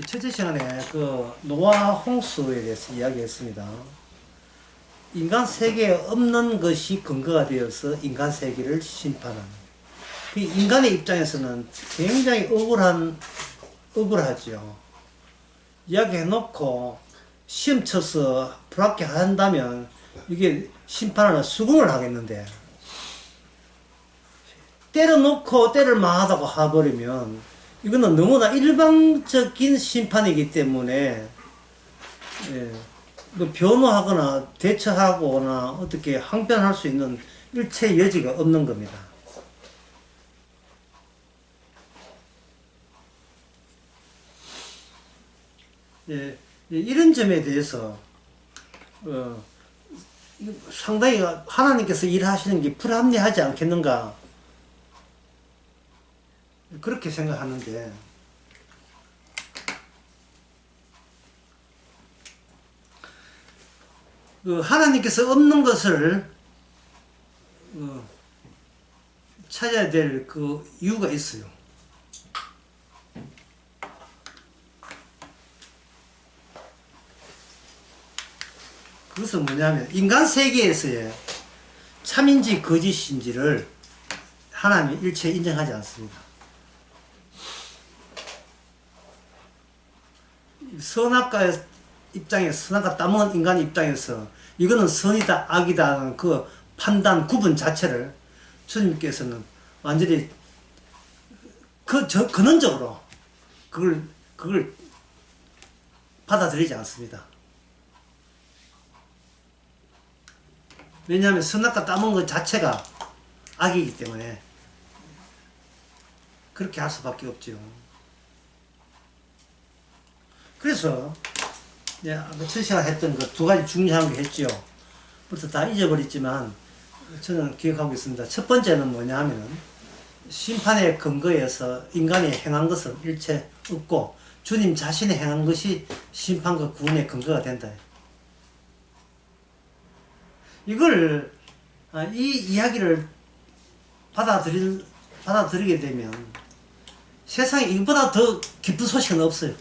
첫째 시간에 그 노아 홍수에 대해서 이야기했습니다. 인간 세계에 없는 것이 근거가 되어서 인간 세계를 심판하는. 그 인간의 입장에서는 굉장히 억울하죠. 이야기해놓고 시험 쳐서 불합격한다면 이게 심판하는 수긍을 하겠는데, 때려놓고 때를 마하다고 해버리면 이거는 너무나 일방적인 심판이기 때문에 뭐 변호하거나 대처하거나 어떻게 항변할 수 있는 일체 여지가 없는 겁니다. 이런 점에 대해서 상당히 하나님께서 일하시는 게 불합리하지 않겠는가, 그렇게 생각하는데, 하나님께서 없는 것을 찾아야 될 그 이유가 있어요. 그것은 뭐냐면, 인간 세계에서의 참인지 거짓인지를 하나님이 일체 인정하지 않습니다. 선악과 입장에서, 선악과 따먹은 인간의 입장에서 이거는 선이다 악이다 하는 그 판단 구분 자체를 주님께서는 완전히 근원적으로 그걸 받아들이지 않습니다. 왜냐하면 선악과 따먹은 것 자체가 악이기 때문에 그렇게 할 수밖에 없죠. 그래서 첫 시간에 했던 그 두 가지 중요한 게 했죠. 벌써 다 잊어버렸지만 저는 기억하고 있습니다. 첫 번째는 뭐냐 하면은, 심판의 근거에서 인간이 행한 것은 일체 없고 주님 자신이 행한 것이 심판과 구원의 근거가 된다. 이걸 이 이야기를 받아들이게 되면 세상에 이보다 더 기쁜 소식은 없어요.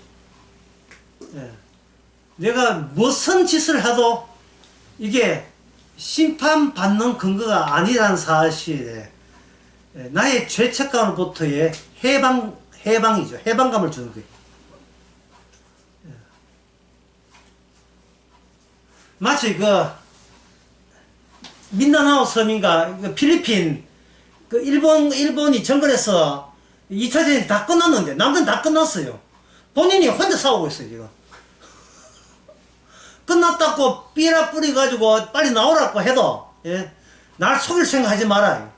내가 무슨 짓을 해도 이게 심판받는 근거가 아니라는 사실에 나의 죄책감으로부터의 해방이죠. 해방감을 주는 거예요. 마치 민다나오 섬인가 필리핀 일본이 정글에서 2차전이 다 끝났는데 남들은 다 끝났어요. 본인이 혼자 싸우고 있어요. 지금 끝났다고 삐라 뿌려가지고 빨리 나오라고 해도 날 속일 생각하지 마라.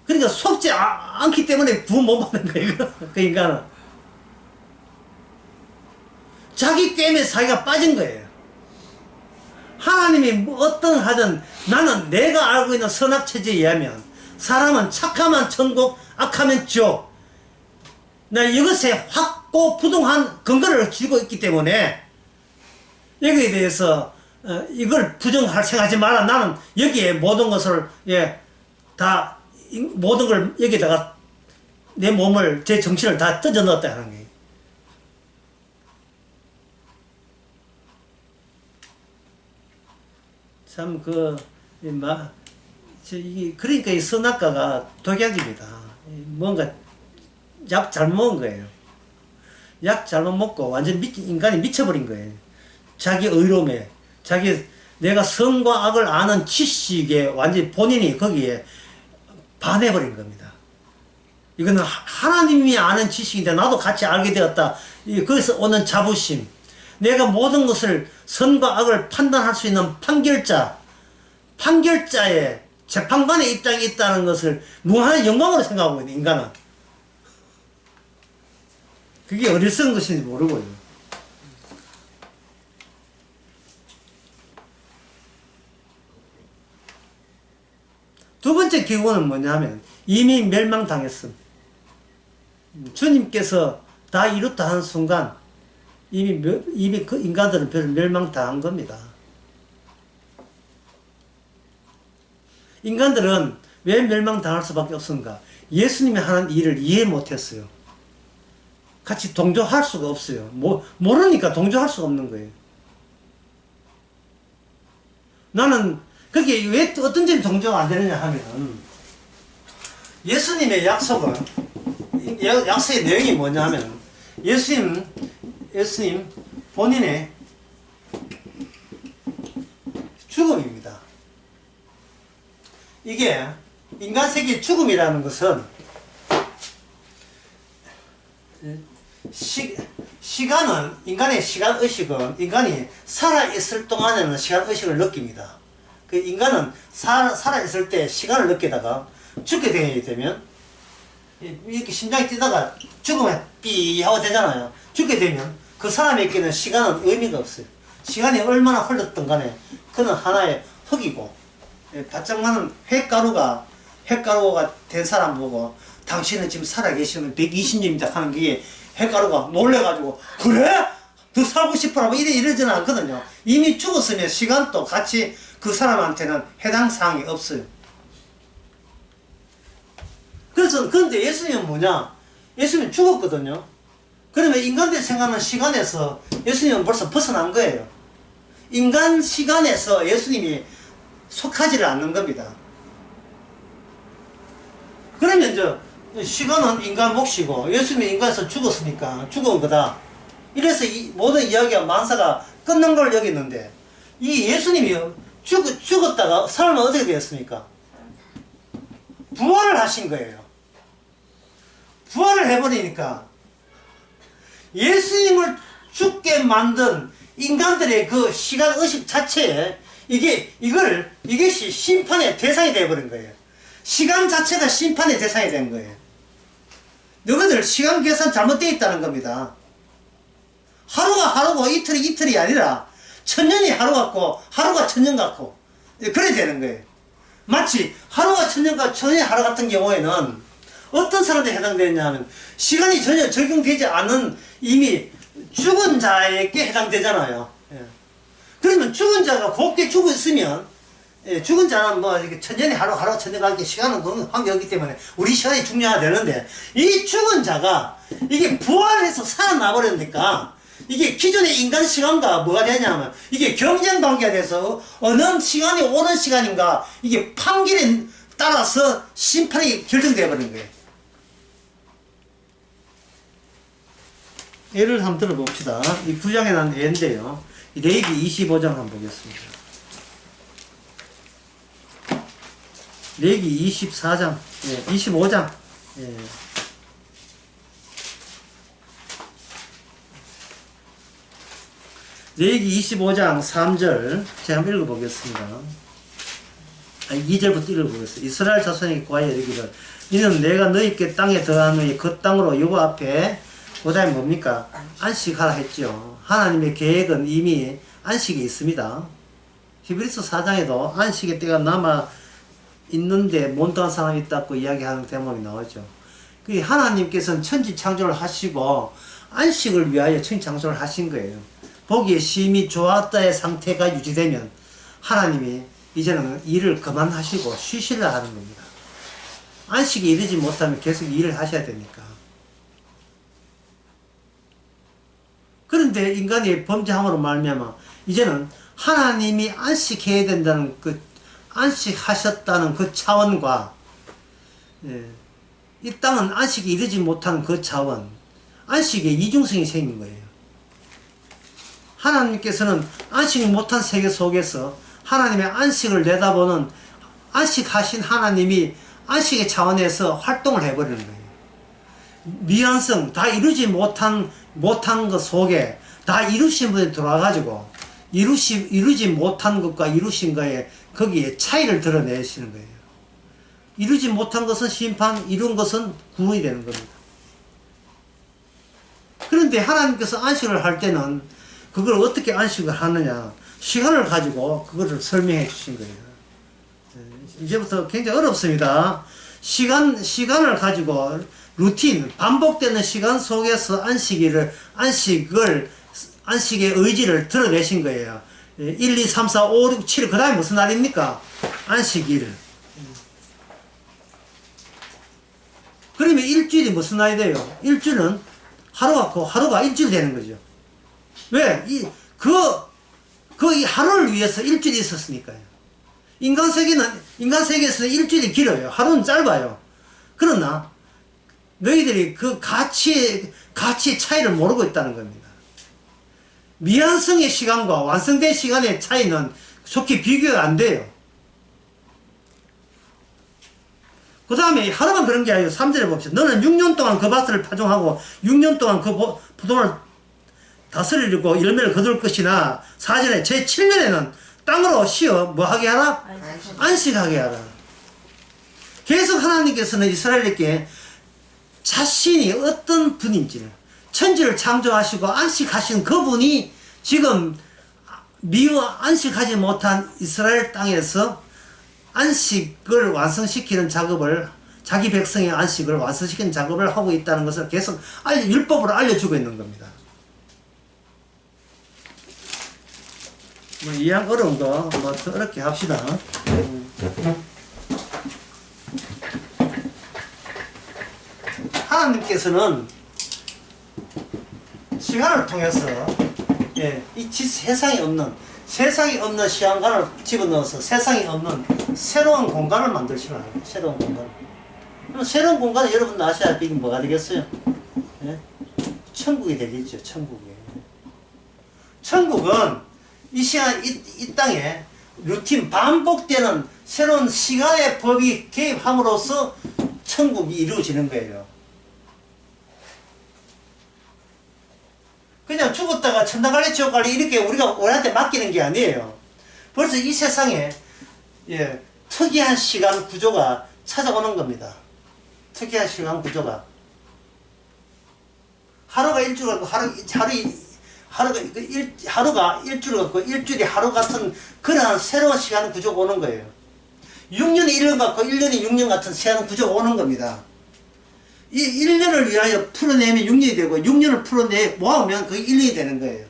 그러니까 속지 않기 때문에 구원 못 받는 거예요. 그 인간은 자기 게임에 자기가 빠진 거예요. 하나님이 어떤 하든 나는 내가 알고 있는 선악체제에 의하면 사람은 착하면 천국, 악하면 지옥, 나 이것에 확고부동한 근거를 쥐고 있기 때문에 여기에 대해서 이걸 부정할 생각하지 마라. 나는 여기에 모든 것을 다 모든 걸 여기다가 내 몸을, 제 정신을 다 뜯어 넣었다 하는 거예요. 참 그러니까 이 선악과가 독약입니다. 뭔가 약 잘못 먹은 거예요. 약 잘못 먹고 완전 인간이 미쳐버린 거예요. 자기 의로움에, 내가 선과 악을 아는 지식에 완전히 본인이 거기에 반해버린 겁니다. 이거는 하나님이 아는 지식인데 나도 같이 알게 되었다. 거기서 오는 자부심, 내가 모든 것을 선과 악을 판단할 수 있는 판결자의 재판관의 입장에 있다는 것을 무한한 영광으로 생각하고 있는 인간은, 그게 어리석은 것인지 모르고요. 두 번째 기원은 뭐냐면, 이미 멸망당했음. 주님께서 다 이뤘다 하는 순간 이미 그 인간들은 멸망당한 겁니다. 인간들은 왜 멸망당할 수밖에 없습니까? 예수님이 하는 일을 이해 못했어요. 같이 동조할 수가 없어요. 모르니까 동조할 수가 없는 거예요. 나는 그게 왜 어떤 점이 동조가 안 되느냐 하면 예수님의 약속은 약속의 내용이 뭐냐 하면 예수님 본인의 죽음입니다. 이게 인간 세계의 죽음이라는 것은 시간은 인간의 시간 의식은 인간이 살아있을 동안에는 시간 의식을 느낍니다. 그 인간은 살아있을 때 시간을 느끼다가 죽게 되게 되면 이렇게 심장이 뛰다가 죽으면 삐 하고 되잖아요. 죽게 되면 그 사람에게는 시간은 의미가 없어요. 시간이 얼마나 흘렀든 간에 그는 하나의 흙이고 바짝 많은 횟가루가 된 사람 보고 당신은 지금 살아계시면 120년입니다 하는 게 횟가루가 놀래가지고 그래? 더 살고 싶어라고 이러지는 않거든요. 이미 죽었으면 시간도 같이 그 사람한테는 해당 사항이 없어요. 그래서 그런데 예수님은 뭐냐? 예수님은 죽었거든요. 그러면 인간들이 생각하는 시간에서 예수님은 벌써 벗어난 거예요. 인간 시간에서 예수님이 속하지를 않는 겁니다. 그러면 시간은 인간 몫이고 예수님이 인간에서 죽었으니까 죽은 거다. 이래서 이 모든 이야기가 만사가 끝난 걸 여겼는데 이 예수님이 죽었다가 살면 어떻게 되었습니까? 부활을 하신 거예요. 부활을 해버리니까 예수님을 죽게 만든 인간들의 그 시간 의식 자체에 이것이 심판의 대상이 되어버린 거예요. 시간 자체가 심판의 대상이 된 거예요. 너희들 시간 계산 잘못되어 있다는 겁니다. 하루가 하루고 이틀이 이틀이 아니라 천년이 하루 같고 하루가 천년 같고 그래 되는 거예요. 마치 하루가 천년과 천년이 하루 같은 경우에는 어떤 사람들에 해당되느냐 하면 시간이 전혀 적용되지 않은 이미 죽은 자에게 해당되잖아요. 그러면 죽은 자가 곱게 죽어 있으면 죽은 자는 뭐 천년이 하루 천년 같게 시간은 관계없기 때문에 우리 시간이 중요하다는데 이 죽은 자가 이게 부활해서 살아나 버리니까 이게 기존의 인간 시간과 뭐가 되냐면 이게 경쟁 관계가 돼서 어느 시간이 옳은 시간인가 이게 판결에 따라서 심판이 결정되어 버린 거예요. 예를 한번 들어봅시다. 이 9장에 난 예인데요. 레위기 25장 한번 보겠습니다. 레위기 24장, 25장. 레위기 25장 3절 제가 한번 읽어보겠습니다. 2절부터 읽어보겠습니다. 이스라엘 자손에게 고하여 이르기를 이는 내가 너희께 땅에 더한 후에 그 땅으로 여호와 앞에 그 다음에 뭡니까? 안식하라 했죠. 하나님의 계획은 이미 안식에 있습니다. 히브리서 4장에도 안식의 때가 남아 있는데 못한 사람이 있다고 이야기하는 대목이 나오죠. 그 하나님께서는 천지 창조를 하시고 안식을 위하여 천지 창조를 하신 거예요. 보기에 심히 좋았다의 상태가 유지되면 하나님이 이제는 일을 그만하시고 쉬시려 하는 겁니다. 안식에 이르지 못하면 계속 일을 하셔야 되니까. 그런데 인간이 범죄함으로 말미암아 이제는 하나님이 안식해야 된다는 그 안식하셨다는 그 차원과 이 땅은 안식에 이르지 못하는 그 차원, 안식에 이중성이 생긴 거예요. 하나님께서는 안식 못한 세계 속에서 하나님의 안식을 내다보는 안식하신 하나님이 안식의 차원에서 활동을 해버리는 거예요. 미완성, 다 이루지 못한 것 속에 다 이루신 분이 들어와가지고 이루지 못한 것과 이루신 거에 거기에 차이를 드러내시는 거예요. 이루지 못한 것은 심판, 이룬 것은 구원이 되는 겁니다. 그런데 하나님께서 안식을 할 때는 그걸 어떻게 안식을 하느냐, 시간을 가지고 그거를 설명해 주신 거예요. 이제부터 굉장히 어렵습니다. 시간을 가지고 루틴, 반복되는 시간 속에서 안식의 의지를 드러내신 거예요. 1, 2, 3, 4, 5, 6, 7, 그 다음에 무슨 날입니까? 안식일. 그러면 일주일이 무슨 날이 돼요? 일주일은 하루가 일주일 되는 거죠. 왜? 이 하루를 위해서 일주일이 있었으니까요. 인간 세계에서는 일주일이 길어요. 하루는 짧아요. 그러나, 너희들이 그 가치의 차이를 모르고 있다는 겁니다. 미완성의 시간과 완성된 시간의 차이는 좋게 비교가 안 돼요. 그 다음에 하루만 그런 게 아니고 3절에 봅시다. 너는 6년 동안 그 밭을 파종하고 6년 동안 그 포도를 다스리고 열매를 거둘 것이나 4절에 제 7년에는 땅으로 쉬어 뭐하게 하라? 안식하게 하라. 계속 하나님께서는 이스라엘에게 자신이 어떤 분인지를, 천지를 창조하시고 안식하신 그분이 지금 미워 안식하지 못한 이스라엘 땅에서 안식을 완성시키는 작업을, 자기 백성의 안식을 완성시키는 작업을 하고 있다는 것을 계속 율법으로 알려주고 있는 겁니다. 뭐 이해하기 어려운 거 뭐 더 어렵게 합시다. 하나님께서는 시간을 통해서 이 세상에 없는 시간관을 집어넣어서 세상에 없는 새로운 공간을 만드시는 거예요. 새로운 공간. 그럼 새로운 공간은 여러분도 아시다시피 뭐가 되겠어요? 예? 천국이 되겠죠. 천국은 이 시간, 이 땅에 루틴, 반복되는 새로운 시간의 법이 개입함으로써 천국이 이루어지는 거예요. 그냥 죽었다가 천당 갈래 지옥 갈래 이렇게 우리가 우리한테 맡기는 게 아니에요. 벌써 이 세상에 특이한 시간 구조가 찾아오는 겁니다. 특이한 시간 구조가. 하루가 일주일 같고 하루가 일주일 같고 일주일이 하루 같은 그러한 새로운 시간 구조가 오는 거예요. 6년이 1년 같고 1년이 6년 같은 시간 구조가 오는 겁니다. 이 1년을 위하여 풀어내면 6년이 되고 6년을 모아오면 그게 1년이 되는 거예요.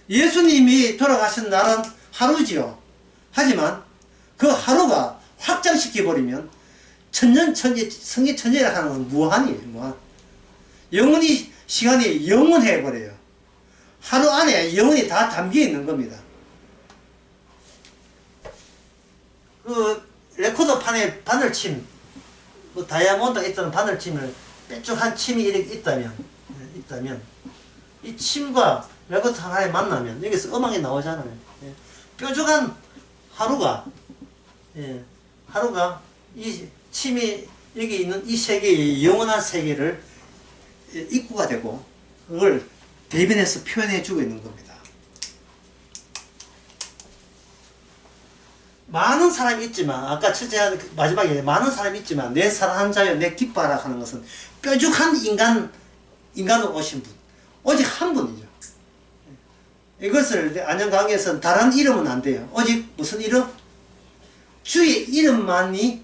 예수님이 돌아가신 날은 하루지요. 하지만 그 하루가 확장시켜버리면 성의 천년이라 하는 것은 무한이에요. 무한. 영원히 시간이 영원해버려요. 하루 안에 영원히 다 담겨있는 겁니다. 그 레코더판에 바늘침, 뭐 다이아몬드가 있던 바늘침을 뾰족한 침이 이렇게 있다면 이 침과 레코더 하나에 만나면 여기서 음악이 나오잖아요. 뾰족한 하루가 이 침이 여기 있는 이 세계의 영원한 세계를 입구가 되고 그걸 대변해서 표현해 주고 있는 겁니다. 많은 사람이 있지만 아까 첫째 마지막에 많은 사람이 있지만 내 사랑하는 자여 내 기뻐하라 하는 것은 뾰족한 인간으로 오신 분 오직 한 분이죠. 이것을 안녕강의에서는 다른 이름은 안 돼요. 오직 무슨 이름? 주의 이름만이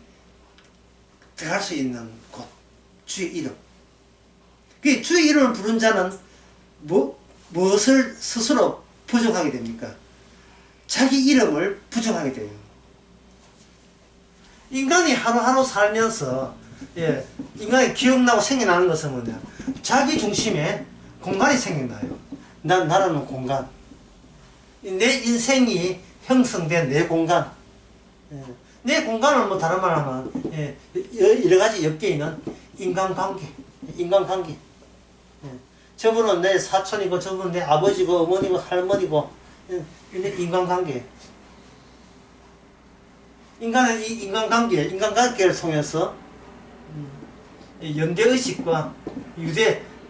들어갈 수 있는 곳. 주의 이름. 그 주의 이름을 부른 자는 무엇을 스스로 부정하게 됩니까? 자기 이름을 부정하게 돼요. 인간이 하루하루 살면서 인간이 기억나고 생겨나는 것은 뭐냐? 자기 중심에 공간이 생겨나요. 나라는 공간. 내 인생이 형성된 내 공간. 내 공간을 뭐 다른 말 하면 여러 가지 엮여 있는 인간관계. 저분은 내 사촌이고 저분은 내 아버지고 어머니고 할머니고 인간관계. 인간은 이 인간관계를 통해서 연대의식과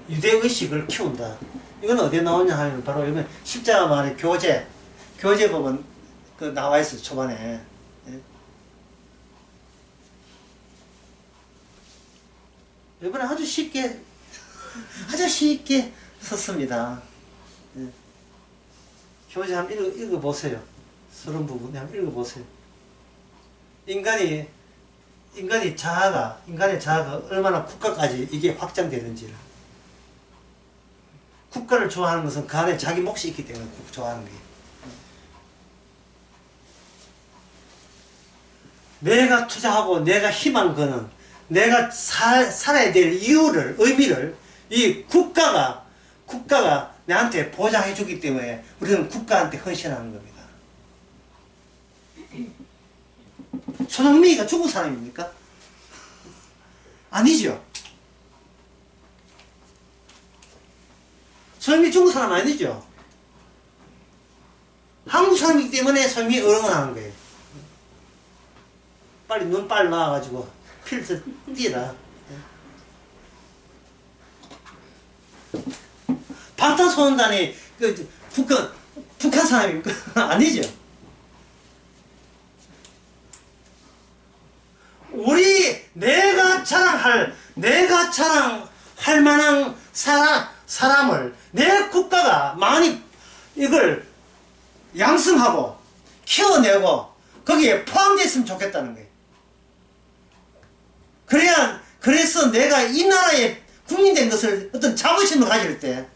유대의식을 키운다. 이건 어디에 나오냐 하면 바로 여기 십자가 말의 교제법은 그 나와 있어요. 초반에. 이번에 아주 쉽게 썼습니다. 교재 한번 읽어보세요. 서론 부분 한번 읽어보세요. 인간의 자아가 얼마나 국가까지 이게 확장되는지를. 국가를 좋아하는 것은 그 안에 자기 몫이 있기 때문에 좋아하는 게. 내가 투자하고 내가 힘한 거는 내가 살아야 될 이유를, 의미를 이 국가가 내한테 보장해 주기 때문에 우리는 국가한테 헌신하는 겁니다. 손흥민이가 죽은 사람입니까? 아니죠. 손흥민이 죽은 사람 아니죠. 한국 사람이기 때문에 손흥민이 응원하는 거예요. 빨리 눈 빨리 나와가지고 필드 뛰라. 방탄소년단이 북한 사람입니까? 아니죠. 내가 자랑할 만한 사람을 내 국가가 많이 이걸 양성하고 키워내고 거기에 포함되어 있으면 좋겠다는 거예요. 그래서 내가 이 나라의 국민 된 것을 어떤 자부심을 가질 때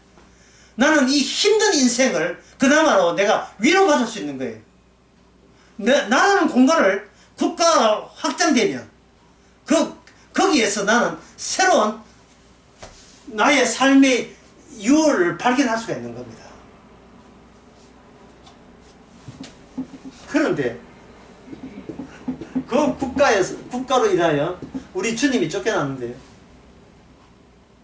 나는 이 힘든 인생을 그나마로 내가 위로받을 수 있는 거예요. 나라는 공간을 국가가 확장되면 거기에서 나는 새로운 나의 삶의 이유를 발견할 수가 있는 겁니다. 그런데 그 국가로 인하여 우리 주님이 쫓겨났는데요.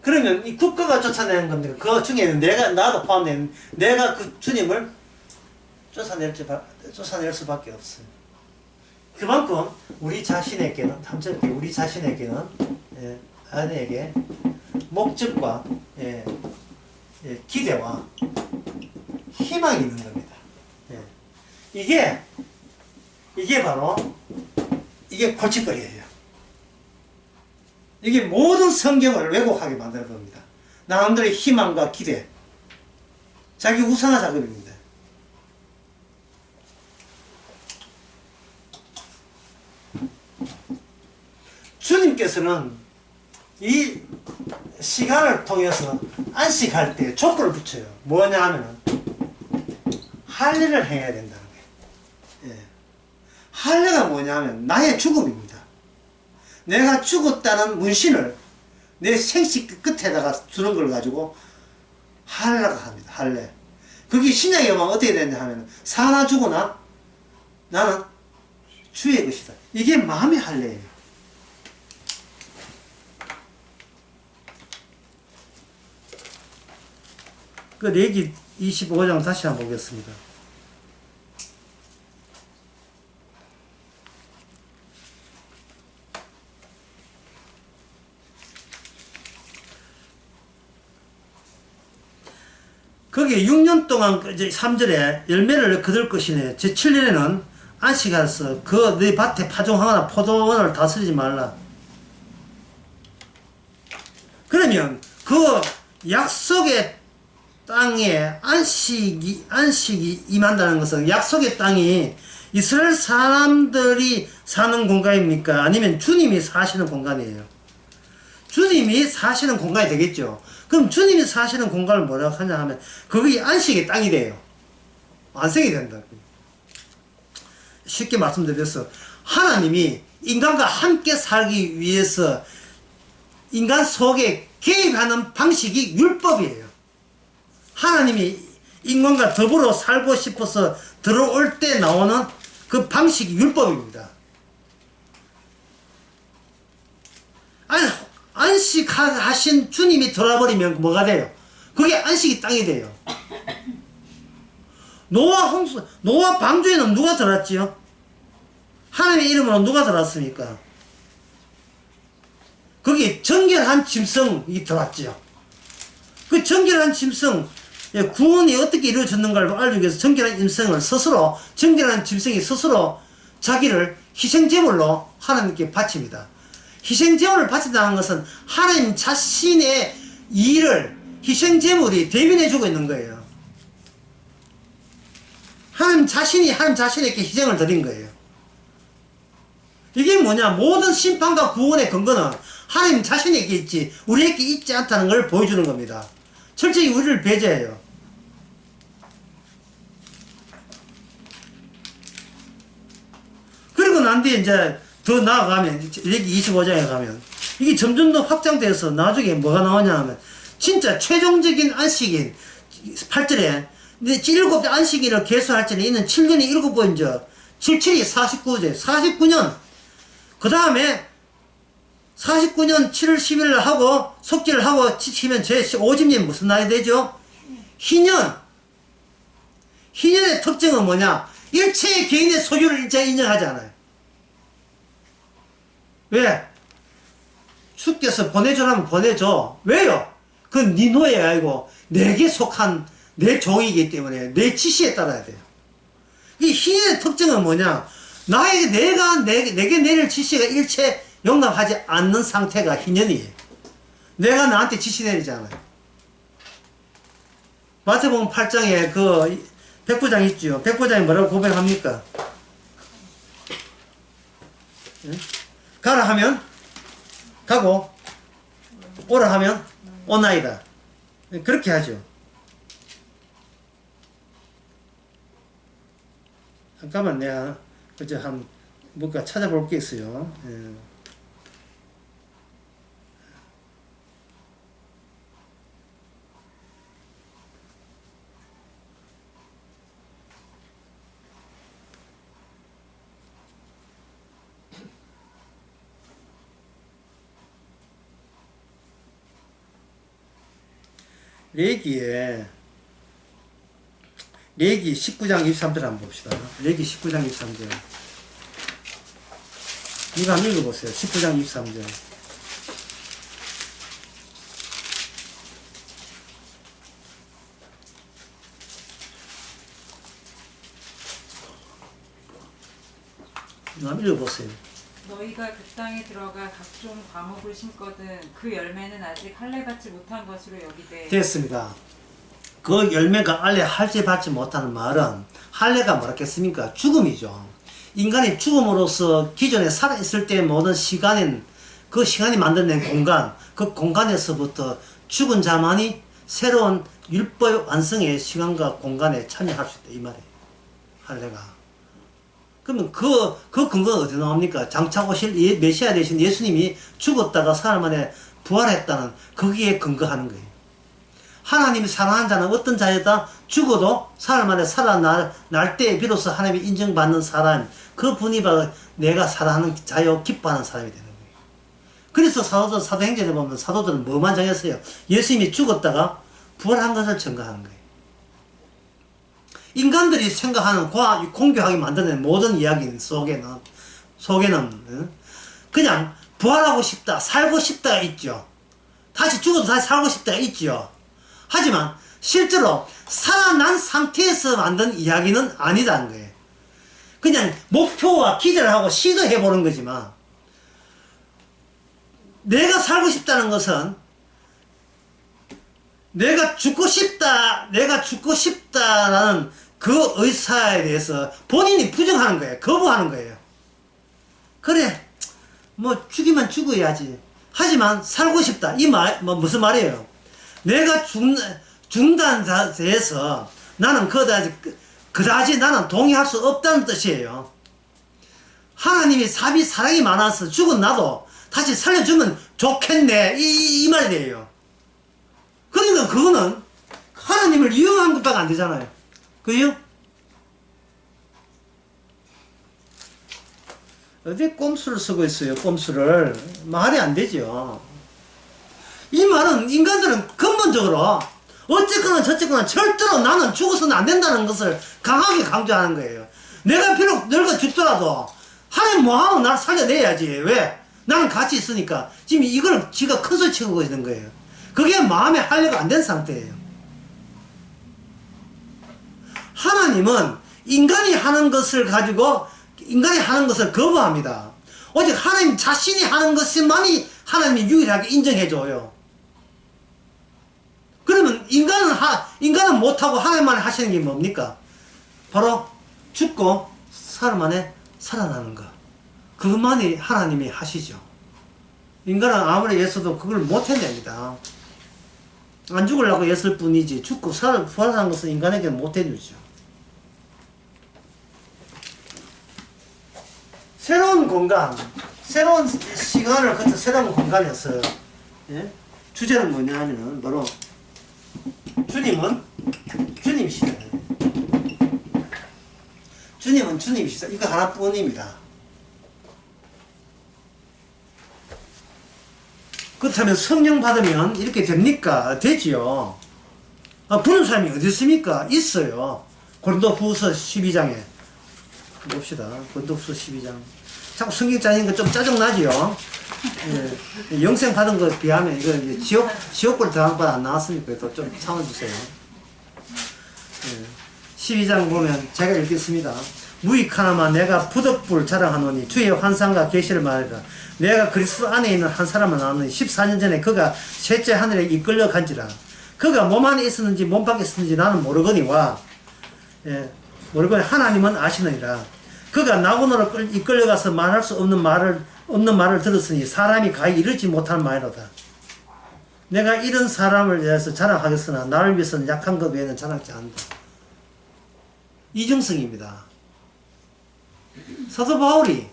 그러면 이 국가가 쫓아내는 겁니다. 그 중에는 나도 포함된 내가 그 주님을 쫓아낼 수밖에 없어요. 그만큼 우리 자신에게는 아내에게 목적과 기대와 희망이 있는 겁니다. 이게 바로 이게 골칫거리예요. 이게 모든 성경을 왜곡하게 만드는 겁니다. 나름대로의 희망과 기대, 자기 우상화 작업입니다. 주님께서는 이 시간을 통해서 안식할 때 족보를 붙여요. 뭐냐 하면은 할례를 해야 된다는 거예요. 할례가 뭐냐 하면 나의 죽음입니다. 내가 죽었다는 문신을 내 생식 끝에다가 두는 걸 가지고 할례라고 합니다. 할례. 그게 신약에 보면 어떻게 되냐 하면 사나 죽으나 나는 주의 것이다. 이게 마음의 할례예요. 그 레기 25장 다시 한번 보겠습니다. 거기에 6년 동안 3절에 열매를 거둘 것이네. 제 7년에는 안식하여서 그 네 밭에 파종하거나 포도원을 다스리지 말라. 그러면 그 약속의 땅에 안식이 임한다는 것은 약속의 땅이 이스라엘 사람들이 사는 공간입니까? 아니면 주님이 사시는 공간이에요? 주님이 사시는 공간이 되겠죠. 그럼 주님이 사시는 공간을 뭐라고 하냐 하면 그게 안식의 땅이 돼요. 안식이 된다. 쉽게 말씀드려서 하나님이 인간과 함께 살기 위해서 인간 속에 개입하는 방식이 율법이에요. 하나님이 인간과 더불어 살고 싶어서 들어올 때 나오는 그 방식이 율법입니다. 안식하신 주님이 돌아버리면 뭐가 돼요? 그게 안식이 땅이 돼요. 노아 방주에는 누가 들어왔지요? 하나님의 이름으로 누가 들어왔습니까? 거기에 정결한 짐승이 들어왔지요. 그 정결한 짐승, 구원이 어떻게 이루어졌는가를 알기 위해서 정결한 짐승이 스스로 자기를 희생제물로 하나님께 바칩니다. 희생제물을 바친다는 것은 하나님 자신의 일을 희생제물이 대변해주고 있는 거예요. 하나님 자신에게 희생을 드린 거예요. 이게 뭐냐? 모든 심판과 구원의 근거는 하나님 자신에게 있지 우리에게 있지 않다는 걸 보여주는 겁니다. 철저히 우리를 배제해요. 그리고 난 뒤에 이제 더 나아가면 여기 25장에 가면 이게 점점 더 확장돼서 나중에 뭐가 나오냐 하면 진짜 최종적인 안식인 8절에 일곱 안식일을 계수할 때는 이는 7년이 7번이죠. 77이 49제 49년 그 다음에 49년 7월 10일 하고 속죄를 하고 치면 제 50년 무슨 날이 되죠? 희년. 희년의 특징은 뭐냐? 일체의 개인의 소유를 일제 인정하지 않아요. 왜? 주께서 보내주라면 보내줘. 왜요? 그건 네 노예가 아니고 내게 속한 내 종이기 때문에 내 지시에 따라야 돼요. 이 희년의 특징은 뭐냐? 내게 내릴 지시가 일체 용납하지 않는 상태가 희년이에요. 내가 나한테 지시 내리잖아요. 마태복음 8장에 그 백부장 있죠. 백부장이 뭐라고 고백합니까? 응? 가라 하면 가고 오라 하면 오나이다. 그렇게 하죠. 잠깐만 내가 그저 한 뭔가 찾아볼 게 있어요. 예. 레기 19장 23절 한번 봅시다. 레기 19장 23절. 이거 한번 읽어보세요. 19장 23절. 이거 한번 읽어보세요. 너희가 그 땅에 들어가 각종 과목을 심거든 그 열매는 아직 할례 받지 못한 것으로 여기되. 됐습니다. 그 열매가 알레 할지 받지 못하는 말은 할례가 뭐라겠습니까? 죽음이죠. 인간이 죽음으로써 기존에 살아있을 때 모든 시간인 그 시간이 만들어낸 공간, 그 공간에서부터 죽은 자만이 새로운 율법 완성의 시간과 공간에 참여할 수 있다 이 말이에요. 할례가. 그러면 그 근거가 어디 나옵니까? 장차 오실 메시아 되신 예수님이 죽었다가 사흘 만에 부활했다는 거기에 근거하는 거예요. 하나님이 사랑하는 자는 어떤 자였다? 죽어도 사흘 만에 살아날 때에 비로소 하나님이 인정받는 사람, 그 분이 바로 내가 사랑하는 자요 기뻐하는 사람이 되는 거예요. 그래서 사도행전에 보면 사도들은 뭐만 정했어요? 예수님이 죽었다가 부활한 것을 증거하는 거예요. 인간들이 생각하는 공교하게 만드는 모든 이야기 속에는 그냥 부활하고 싶다, 살고 싶다가 있죠. 다시 죽어도 다시 살고 싶다가 있죠. 하지만 실제로 살아난 상태에서 만든 이야기는 아니다는 거예요. 그냥 목표와 기대를 하고 시도해보는 거지만 내가 살고 싶다는 것은 내가 죽고 싶다라는 그 의사에 대해서 본인이 부정하는 거예요. 거부하는 거예요. 그래, 뭐 죽이면 죽어야지. 하지만 살고 싶다. 이 말, 무슨 말이에요? 내가 죽는다는 데에서 나는 그다지 나는 동의할 수 없다는 뜻이에요. 하나님이 사랑이 많아서 죽은 나도 다시 살려주면 좋겠네. 이 말이 돼요. 그러니까 그거는 하나님을 이용한 것밖에 안 되잖아요. 그죠? 어디 꼼수를 쓰고 있어요, 꼼수를. 말이 안 되죠. 이 말은 인간들은 근본적으로 어쨌거나 저쨌거나 절대로 나는 죽어서는 안 된다는 것을 강하게 강조하는 거예요. 내가 비록 늙어 죽더라도 하나님 뭐하면 나를 살려내야지. 왜? 나는 같이 있으니까. 지금 이걸 지가 큰 소리 치고 있는 거예요. 그게 마음의 할례가 안 된 상태예요. 하나님은 인간이 하는 것을 거부합니다. 오직 하나님 자신이 하는 것만이 하나님이 유일하게 인정해줘요. 그러면 인간은 못하고 하나님만 하시는 게 뭡니까? 바로 죽고 사흘 만에 살아나는 것. 그것만이 하나님이 하시죠. 인간은 아무리 애써도 그걸 못 해냅니다. 안 죽으려고 애쓸 뿐이지 죽고 부활하는 것은 인간에게 못 해주죠. 새로운 공간, 새로운 시간을 거쳐 새로운 공간에서, 예? 주제는 뭐냐 하면은 바로 주님은 주님이시다. 주님은 주님이시다. 이거 하나뿐입니다. 그렇다면 성령 받으면 이렇게 됩니까? 되지요. 부른 사람이 어디 있습니까? 있어요. 고린도후서 12장에 봅시다. 고린도후서 12장. 자꾸 성경 짜는 거 좀 짜증나지요. 예. 영생 받은 거 비하면 이거 이제 지옥불 들어간 거 안 나왔으니까 또 좀 참아주세요. 예. 12장 보면 제가 읽겠습니다. 무익하나마 내가 부득불 자랑하노니 주의 환상과 계시를 말하리라. 내가 그리스도 안에 있는 한 사람을 아노니 14년 전에 그가 셋째 하늘에 이끌려 간지라. 그가 몸 안에 있었는지 몸 밖에 있었는지 나는 모르거니와, 예, 모르거니 하나님은 아시느니라. 그가 나고노로 이끌려가서 말할 수 없는 말을 들었으니 사람이 가히 이르지 못할 말이로다. 내가 이런 사람을 위해서 자랑하겠으나 나를 위해서는 약한 것 외에는 자랑하지 않는다. 이중성입니다. 사도 바울이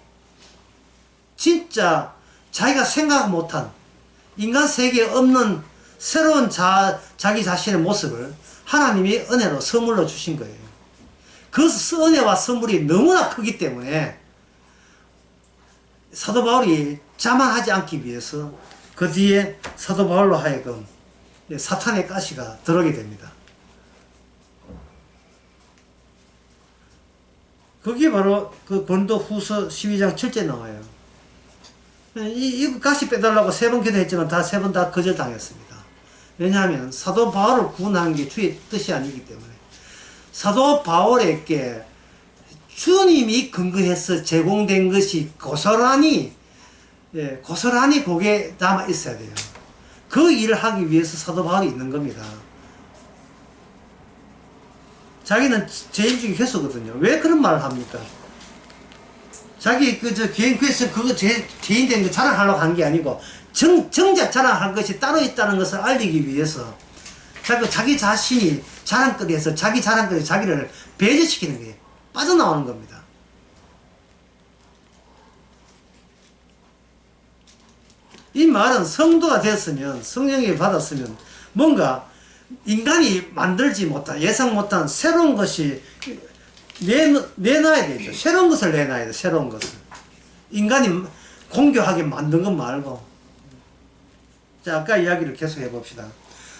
진짜 자기가 생각 못한 인간 세계에 없는 새로운 자기 자신의 모습을 하나님이 은혜로 선물로 주신 거예요. 그 은혜와 선물이 너무나 크기 때문에 사도 바울이 자만하지 않기 위해서 그 뒤에 사도 바울로 하여금 사탄의 가시가 들어오게 됩니다. 그게 바로 그 고린도후서 12장 7절 나와요. 이 가시 빼달라고 3번 기도했지만 다 3번 다 거절당했습니다. 왜냐하면 사도 바울을 구원하는 게 주의 뜻이 아니기 때문에. 사도 바울에게 주님이 근거해서 제공된 것이 고스란히 고스란히 남아 있어야 돼요. 그 일을 하기 위해서 사도 바울이 있는 겁니다. 자기는 죄인 중에 괴수거든요. 왜 그런 말을 합니까? 자기 개인 괴수 그거 죄인 된 거 자랑하려고 한 게 아니고 정작 자랑할 것이 따로 있다는 것을 알리기 위해서 자기 자신이 자랑거리에서 자기 자랑거리 자기를 배제시키는 게 빠져나오는 겁니다. 이 말은 성도가 되었으면 성령이 받았으면 뭔가 인간이 만들지 못한 예상 못한 새로운 것이 내놔야 되죠. 새로운 것을 내놔야 돼. 새로운 것을 인간이 공교하게 만든 것 말고. 자, 아까 이야기를 계속 해봅시다.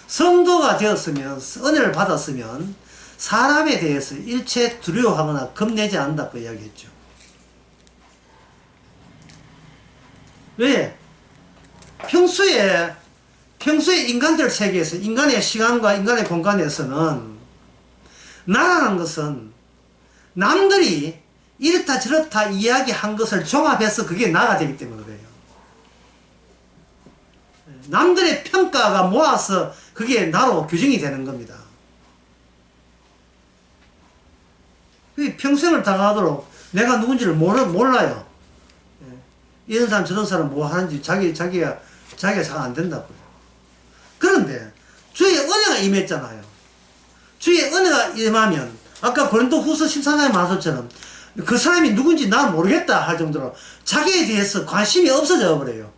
성도가 되었으면 은혜를 받았으면 사람에 대해서 일체 두려워하거나 겁내지 않는다고 이야기했죠. 왜? 평소에 인간들 세계에서 인간의 시간과 인간의 공간에서는 나라는 것은 남들이 이렇다 저렇다 이야기한 것을 종합해서 그게 나가 되기 때문에 그래요. 남들의 평가가 모아서 그게 나로 규정이 되는 겁니다. 평생을 당하도록 내가 누군지를 몰라요. 이런 사람 저런 사람 뭐 하는지 자기가 잘 안 된다고요. 그런데 주의 은혜가 임했잖아요. 주의 은혜가 임하면 아까 고린도후서 14장의 말씀처럼 그 사람이 누군지 난 모르겠다 할 정도로 자기에 대해서 관심이 없어져 버려요.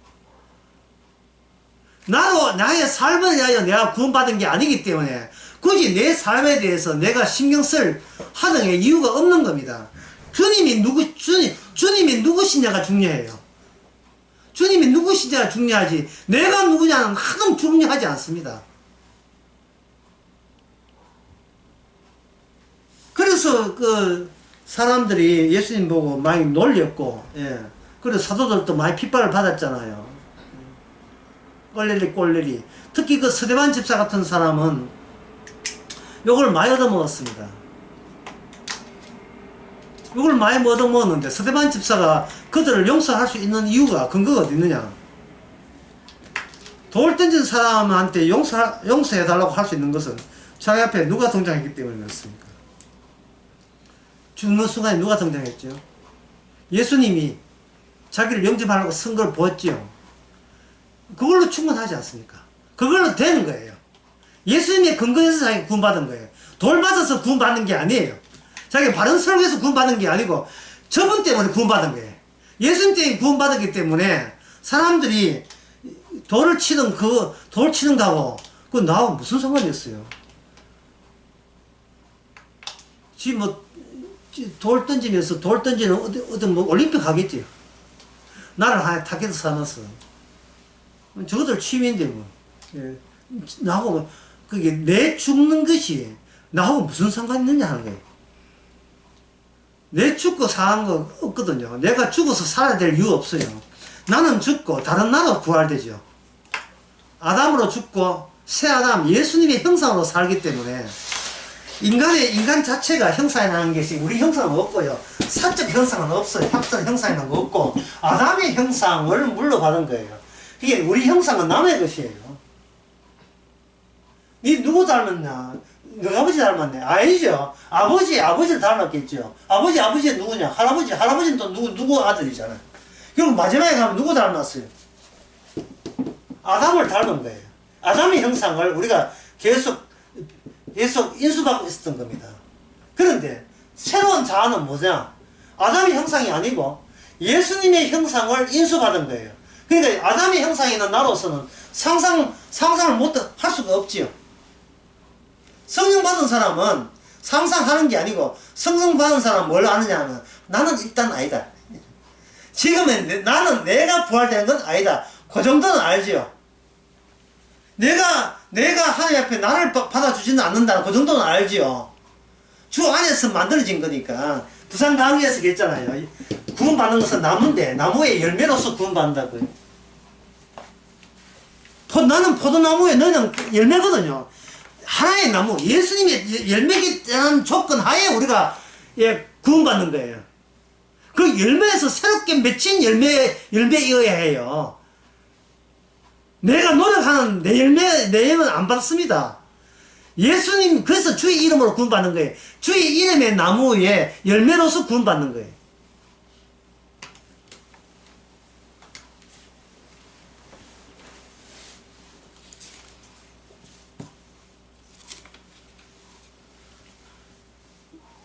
나의 삶을 위하여 내가 구원받은 게 아니기 때문에 굳이 내 삶에 대해서 내가 신경 쓸 하등의 이유가 없는 겁니다. 주님이 누구시냐가 중요해요. 주님이 누구시냐가 중요하지 내가 누구냐는 하등 중요하지 않습니다. 그래서 그 사람들이 예수님 보고 많이 놀렸고, 그래서 사도들도 많이 핍박을 받았잖아요. 꼴레리. 특히 그 스데반 집사 같은 사람은 욕을 많이 얻어먹었습니다. 욕을 많이 얻어먹었는데 스데반 집사가 그들을 용서할 수 있는 이유가 근거가 어디 있느냐? 돌 던진 사람한테 용서해달라고 할 수 있는 것은 자기 앞에 누가 등장했기 때문에 그렇습니까? 죽는 순간에 누가 등장했죠? 예수님이 자기를 영접하려고 쓴 걸 보았지요. 그걸로 충분하지 않습니까? 그걸로 되는 거예요. 예수님의 근거에서 자기가 구원받은 거예요. 돌 맞아서 구원받는 게 아니에요. 자기가 바른 설교에서 구원받은 게 아니고 저분 때문에 구원받은 거예요. 예수님 때문에 구원받았기 때문에 사람들이 돌을 치든 돌 치는 거하고 그거 나하고 무슨 상관이 있어요. 지금 돌 던지면서 돌 던지는 어떤 올림픽 하겠지. 나를 하나 타겟을 삼았어. 저것들 취미인데 뭐. 예. 나하고 그게 내 죽는 것이 나하고 무슨 상관이 있느냐 하는 거예요. 내 죽고 사는 거 없거든요. 내가 죽어서 살아야 될 이유 없어요. 나는 죽고 다른 나라로 부활되죠. 아담으로 죽고 새 아담 예수님의 형상으로 살기 때문에 인간 자체가 형상이라는 것이 우리 형상은 없고요. 사적 형상은 없어요. 사적 형상이라는 거 없고 아담의 형상을 물러받은 거예요. 이게 우리 형상은 남의 것이에요. 니 누구 닮았냐? 너 아버지 닮았네. 아니죠. 아버지를 닮았겠죠. 아버지는 누구냐? 할아버지는 또 누구 아들이잖아요. 그럼 마지막에 가면 누구 닮았어요? 아담을 닮은 거예요. 아담의 형상을 우리가 계속 인수받고 있었던 겁니다. 그런데 새로운 자아는 뭐냐? 아담의 형상이 아니고 예수님의 형상을 인수받은 거예요. 그러니까 아담의 형상이 있는 나로서는 상상을 할 수가 없지요. 성령 받은 사람은 상상하는 게 아니고 성령 받은 사람은 뭘 아느냐 하면 나는 일단 아니다. 지금은 나는 내가 부활되는 건 아니다. 그 정도는 알지요. 내가 하나님 앞에 나를 받아주지는 않는다. 그 정도는 알지요. 주 안에서 만들어진 거니까. 부산 강의에서 했잖아요. 구원받는 것은 나무인데 나무의 열매로서 구원받는다고요. 나는 포도나무에 너는 열매거든요. 하나의 나무, 예수님의 열매라는 조건 하에 우리가 구원받는 거예요. 그 열매에서 새롭게 맺힌 열매이어야 해요. 내가 노력하는 내 열매는 안 받습니다. 예수님, 그래서 주의 이름으로 구원받는 거예요. 주의 이름의 나무에 열매로서 구원받는 거예요.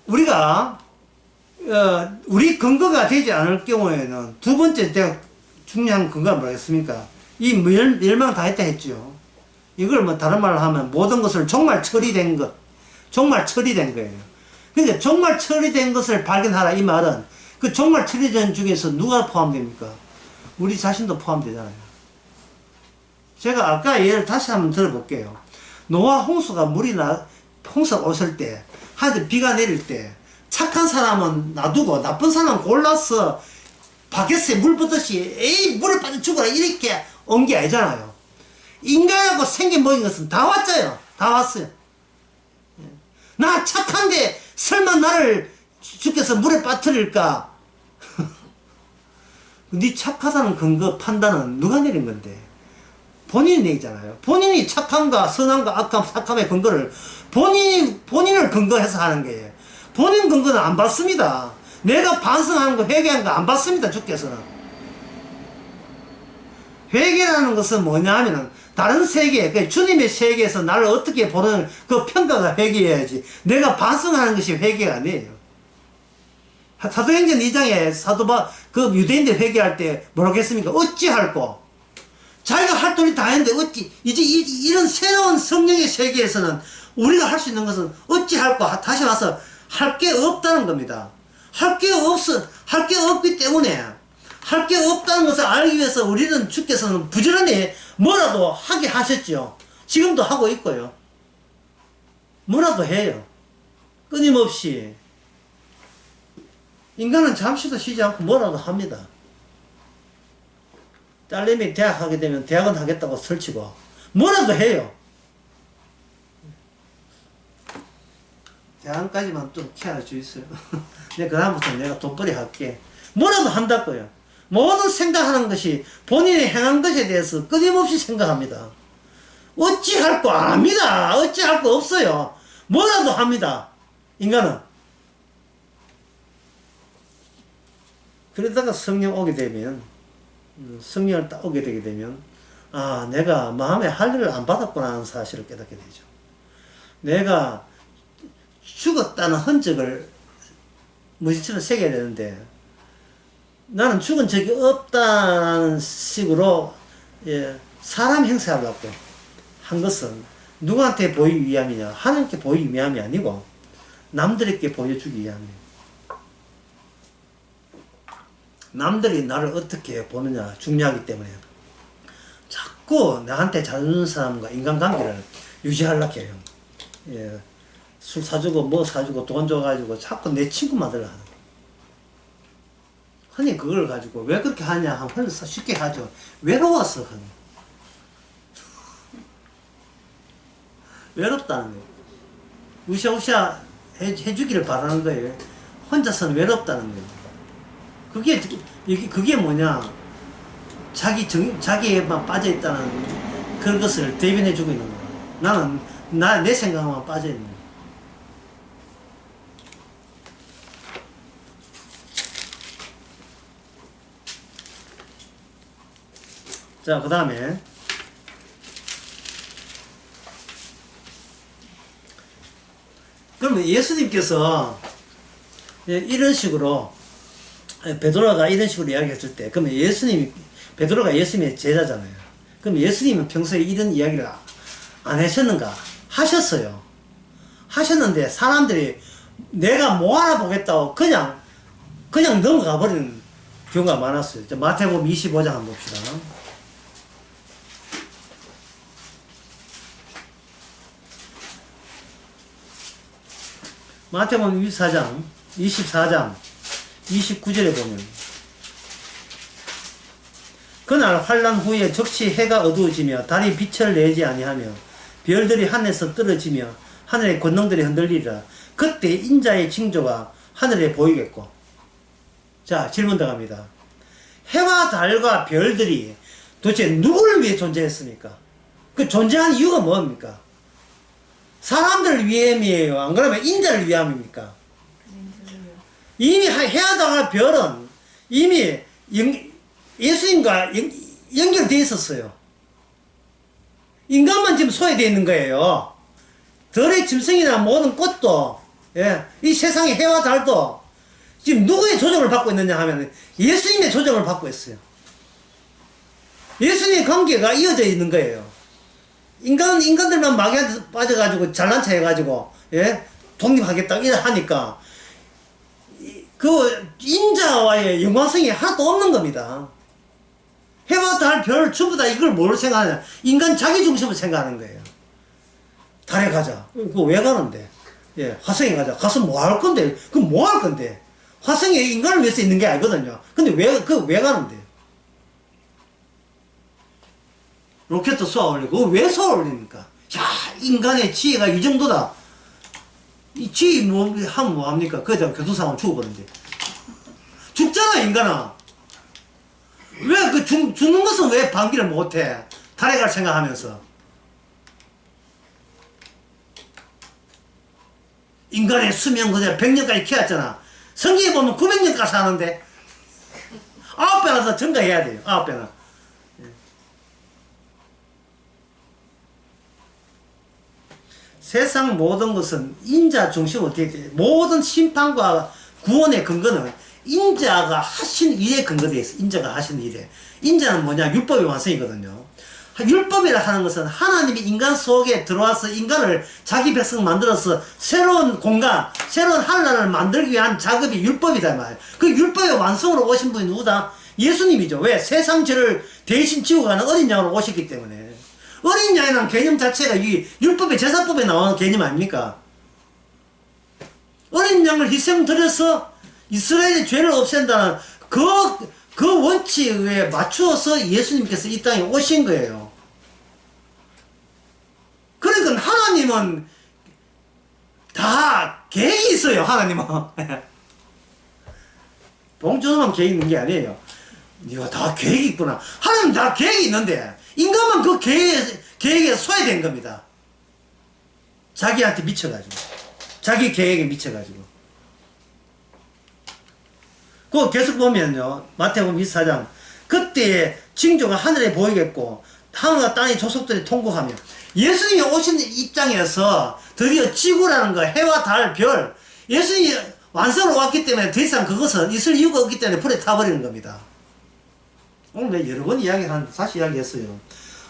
우리가 우리 근거가 되지 않을 경우에는 두 번째 제가 중요한 근거가 뭐겠습니까? 이 멸망 다 했다 했죠. 이걸 뭐 다른 말로 하면 모든 것을 종말 처리된 것, 종말 처리된 거예요. 그러니까 종말 처리된 것을 발견하라 이 말은 그 종말 처리된 중에서 누가 포함됩니까? 우리 자신도 포함되잖아요. 제가 아까 예를 다시 한번 들어볼게요. 노아 홍수가 홍수가 오실 때 하늘에 비가 내릴 때 착한 사람은 놔두고 나쁜 사람은 골라서 바켓에 물 붓듯이 에이 물에 빠져 죽어라 이렇게 온 게 아니잖아요. 인간하고 생긴 모인 것은 다 왔어요. 다 왔어요. 나 착한데 설마 나를 주께서 물에 빠뜨릴까? 네 착하다는 근거 판단은 누가 내린 건데? 본인이 내잖아요. 본인이 착함과 선함과 악함, 착함의 근거를 본인을 근거해서 하는 거예요. 본인 근거는 안 받습니다. 내가 반성하는 거, 회개하는 거 안 받습니다. 주께서는. 회개라는 것은 뭐냐 하면은 다른 세계, 그러니까 주님의 세계에서 나를 어떻게 보는 그 평가가 회개해야지. 내가 반성하는 것이 회개가 아니에요. 사도행전 2장에 그 유대인들 회개할 때 뭐라고 했습니까? 어찌할꼬? 자기가 할 돈이 다 했는데 어찌, 이제 이런 새로운 성령의 세계에서는 우리가 할 수 있는 것은 어찌할꼬? 다시 와서 할 게 없다는 겁니다. 할 게 없기 때문에 할 게 없다는 것을 알기 위해서 우리는 주께서는 부지런히 뭐라도 하게 하셨죠. 지금도 하고 있고요. 뭐라도 해요. 끊임없이. 인간은 잠시도 쉬지 않고 뭐라도 합니다. 딸내미 대학 하게 되면 대학은 하겠다고 설치고 뭐라도 해요. 대학까지만 좀 키워주있어요. 그 다음부터 내가 돈벌이 할게. 뭐라도 한다고요. 모든 생각하는 것이 본인이 행한 것에 대해서 끊임없이 생각합니다. 어찌할 거 안 합니다. 어찌할 거 없어요. 뭐라도 합니다. 인간은. 그러다가 성령 오게 되면, 성령을 딱 오게 되게 되면, 아, 내가 마음에 할 일을 안 받았구나 하는 사실을 깨닫게 되죠. 내가 죽었다는 흔적을 무지처럼 새겨야 되는데, 나는 죽은 적이 없다는 식으로 예, 사람 행세하려고 한 것은 누구한테 보이기 위함이냐? 하나님께 보이기 위함이 아니고 남들에게 보여주기 위함이에요. 남들이 나를 어떻게 보느냐 중요하기 때문에 자꾸 나한테 잘해주는 사람과 인간관계를 유지하려고 해요. 예, 술 사주고 뭐 사주고 돈 줘가지고 자꾸 내 친구 만들려 하는 거예요. 흔히 그걸 가지고 왜 그렇게 하냐 하면 쉽게 하죠. 외로워서 하는 거예요. 외롭다는 거예요. 우샤우샤 해주기를 바라는 거예요. 혼자서는 외롭다는 거예요. 그게 뭐냐? 자기에만 빠져있다는 그런 것을 대변해주고 있는 거예요. 나는, 내 생각만 빠져있는 거예요. 자, 그 다음에 그러면 예수님께서 이런 식으로 베드로가 이런 식으로 이야기했을 때 그러면 베드로가 예수님의 제자잖아요. 그럼 예수님은 평소에 이런 이야기를 안 하셨는가? 하셨어요. 하셨는데 사람들이 내가 뭐 알아보겠다고 그냥 넘어가 버리는 경우가 많았어요. 마태복음 25장 한번 봅시다. 마태복음 24장 29절에 보면 그날 환란 후에 적시 해가 어두워지며 달이 빛을 내지 아니하며 별들이 하늘에서 떨어지며 하늘의 권능들이 흔들리리라. 그때 인자의 징조가 하늘에 보이겠고. 자, 질문 들어갑니다. 해와 달과 별들이 도대체 누구를 위해 존재했습니까? 그 존재한 이유가 뭡니까? 사람들을 위함이에요? 안 그러면 인자를 위함입니까? 이미 해와 달과 별은 이미 예수님과 연결되어 있었어요. 인간만 지금 소외되어 있는 거예요. 들의 짐승이나 모든 꽃도, 예, 이 세상의 해와 달도 지금 누구의 조정을 받고 있느냐 하면 예수님의 조정을 받고 있어요. 예수님의 관계가 이어져 있는 거예요. 인간들만 마귀한테 빠져가지고 잘난 체 해가지고, 예, 독립하겠다, 이래 하니까, 그 인자와의 연관성이 하나도 없는 겁니다. 해와 달, 별, 전부 다 이걸 뭘 생각하냐? 인간 자기 중심을 생각하는 거예요. 달에 가자. 그거 왜 가는데? 예, 화성에 가자. 가서 뭐 할 건데? 그럼 뭐 할 건데? 화성에 인간을 위해서 있는 게 아니거든요. 근데 왜 가는데? 로켓도 쏘아 올리고, 그거 왜 쏘아 올립니까? 야, 인간의 지혜가 이 정도다. 이 지혜 하면 뭐합니까? 그에 교통사고는 죽어버린대. 죽잖아, 인간아. 왜 죽는 것은 왜 방기를 못해? 달에 갈 생각하면서. 인간의 수명 그대로 100년까지 키웠잖아. 성경에 보면 900년까지 사는데 9배나 더 증가해야 돼요. 9배나. 세상 모든 것은 인자 중심으로 되어 있어요. 모든 심판과 구원의 근거는 인자가 하신 일에 근거되어 있어요. 인자가 하신 일에. 인자는 뭐냐? 율법의 완성이거든요. 율법이라 하는 것은 하나님이 인간 속에 들어와서 인간을 자기 백성 만들어서 새로운 공간, 새로운 하늘나라를 만들기 위한 작업이 율법이다 말이에요. 그 율법의 완성으로 오신 분이 누구다? 예수님이죠. 왜? 세상 죄를 대신 지고 가는 어린 양으로 오셨기 때문에. 어린 양이라는 개념 자체가 이 율법의 제사법에 나오는 개념 아닙니까? 어린 양을 희생 드려서 이스라엘의 죄를 없앤다는 그 원칙에 맞추어서 예수님께서 이 땅에 오신 거예요. 그러니까 하나님은 다 계획이 있어요. 하나님은. 봉준호만 계획이 있는 게 아니에요. 네가 다 계획이 있구나. 하나님 다 계획이 있는데 인간만 그 계획에 소외된 겁니다. 자기한테 미쳐가지고. 자기 계획에 미쳐가지고. 그거 계속 보면요. 마태복음 24장. 그때의 징조가 하늘에 보이겠고 하늘과 땅의 조속들이 통곡하며 예수님이 오신 입장에서 드디어 지구라는 거, 해와 달, 별, 예수님이 완성으로 왔기 때문에 더 이상 그것은 있을 이유가 없기 때문에 불에 타버리는 겁니다. 오늘 내가 여러 번 다시 이야기했어요.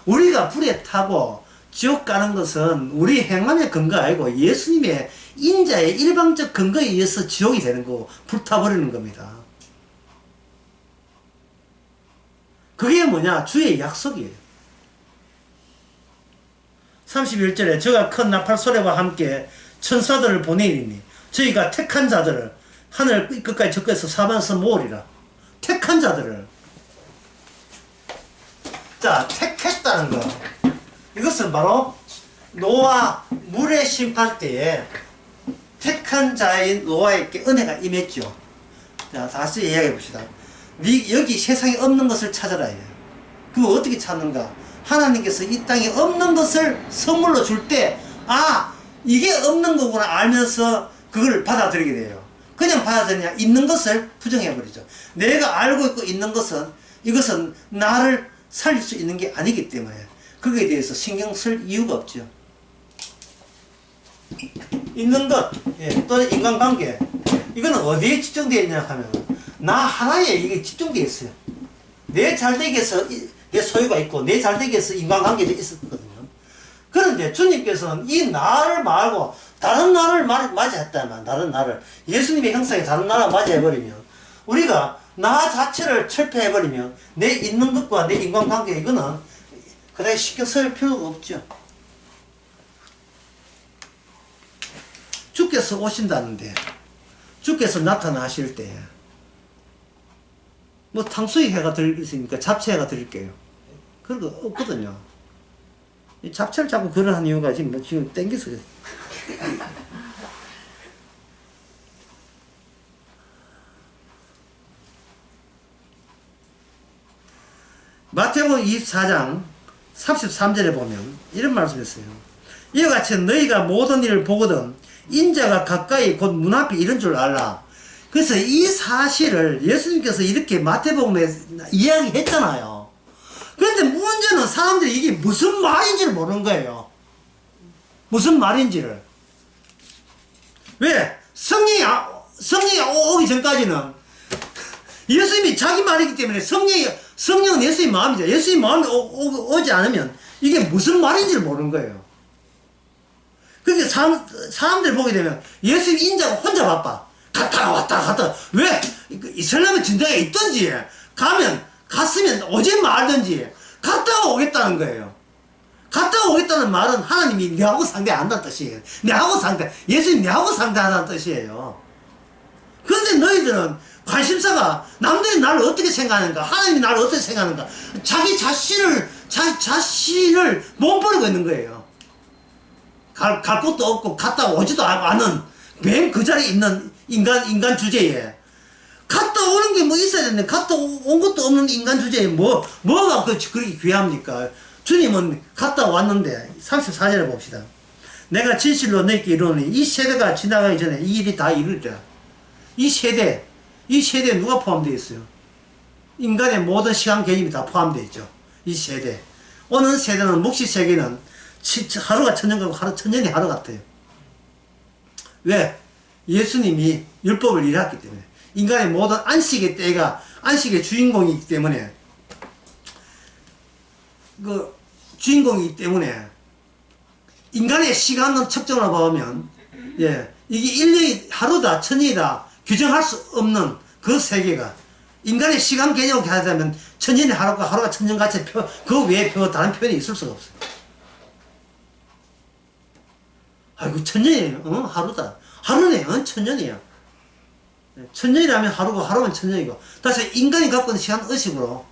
우리가 불에 타고 지옥 가는 것은 우리 행함의 근거가 아니고 예수님의 인자의 일방적 근거에 의해서 지옥이 되는 거고 불타버리는 겁니다. 그게 뭐냐? 주의 약속이에요. 31절에 저가 큰 나팔 소리와 함께 천사들을 보내리니 저희가 택한 자들을 하늘 끝까지 적그에서 사방에서 모으리라. 택한 자들을. 자, 택했다는 거. 이것은 바로 노아 물의 심판 때에 택한 자인 노아에게 은혜가 임했죠. 자, 다시 이야기해 봅시다. 여기 세상에 없는 것을 찾아라. 그거 어떻게 찾는가? 하나님께서 이 땅에 없는 것을 선물로 줄 때, 아, 이게 없는 거구나 알면서 그걸 받아들이게 돼요. 그냥 받아들이냐? 있는 것을 부정해버리죠. 내가 알고 있고 있는 것은, 이것은 나를 살릴 수 있는 게 아니기 때문에 거기에 대해서 신경 쓸 이유가 없죠. 있는 것, 또는 인간관계, 이거는 어디에 집중되어 있냐 하면 나 하나에 이게 집중되어 있어요. 내 잘되기 위해서 내 소유가 있고 내 잘되기 위해서 인간관계도 있었거든요. 그런데 주님께서는 이 나를 말고 다른 나를 맞이했다면, 다른 나를, 예수님의 형상에 다른 나를 맞이해버리면, 우리가 나 자체를 철폐해버리면 내 있는 것과 내 인간관계, 이거는 그다지 신경 쓸 필요가 없죠. 주께서 오신다는데, 주께서 나타나실 때 뭐 탕수육 해가 드릴 있으니까 잡채해가 드릴게요. 그런 거 없거든요. 이 잡채를 자꾸 거론한 이유가 지금 땡겨서 그래. 마태복음 24장 33절에 보면 이런 말씀이 있어요. 이와 같이 너희가 모든 일을 보거든 인자가 가까이 곧 문 앞에 이런 줄 알라. 그래서 이 사실을 예수님께서 이렇게 마태복음에 이야기했잖아요. 그런데 문제는 사람들이 이게 무슨 말인지를 모르는 거예요. 무슨 말인지를. 왜? 성령이 오기 전까지는 예수님이 자기 말이기 때문에 성령은 예수님 마음이죠. 예수님 마음이 오지 않으면 이게 무슨 말인지를 모르는 거예요. 그러니까 사람들 보게 되면 예수님 인자가 혼자 바빠. 갔다가 왔다. 왜? 이슬람의 진정에 있든지, 갔으면 오지 말든지, 갔다가 오겠다는 거예요. 갔다가 오겠다는 말은 하나님이 내하고 상대 안 한다는 뜻이에요. 예수님 내하고 상대한다는 뜻이에요. 그런데 너희들은 관심사가 남들이 나를 어떻게 생각하는가, 하나님이 나를 어떻게 생각하는가, 자기 자신을 못 버리고 있는 거예요. 갈 곳도 없고 갔다 오지도 않은 맨 그 자리에 있는 인간 주제에 갔다 오는 게 뭐 있어야 되는데 갔다 온 것도 없는 인간 주제에 뭐가 그렇게 귀합니까? 주님은 갔다 왔는데 34절에 봅시다. 내가 진실로 너희에게 이르노니 이 세대가 지나가기 전에 이 일이 다 이루리라. 이 세대에 누가 포함되어 있어요? 인간의 모든 시간 개념이 다 포함되어 있죠. 이 세대. 오는 세대는 묵시 세계는 하루가 천년 같고 천년이 하루 같아요. 왜? 예수님이 율법을 일했기 때문에, 인간의 모든 안식의 때가 안식의 주인공이기 때문에, 인간의 시간을 측정으로 보면, 이게 1년이 하루다, 천년이다, 규정할 수 없는 그 세계가, 인간의 시간 개념을 하자면, 천년이 하루가 천년같이 그 외에 다른 표현이 있을 수가 없어요. 아이고, 천년이에요. 하루다. 하루네, 천년이야. 천년이라면 하루고, 하루면 천년이고. 다시 인간이 갖고 있는 시간 의식으로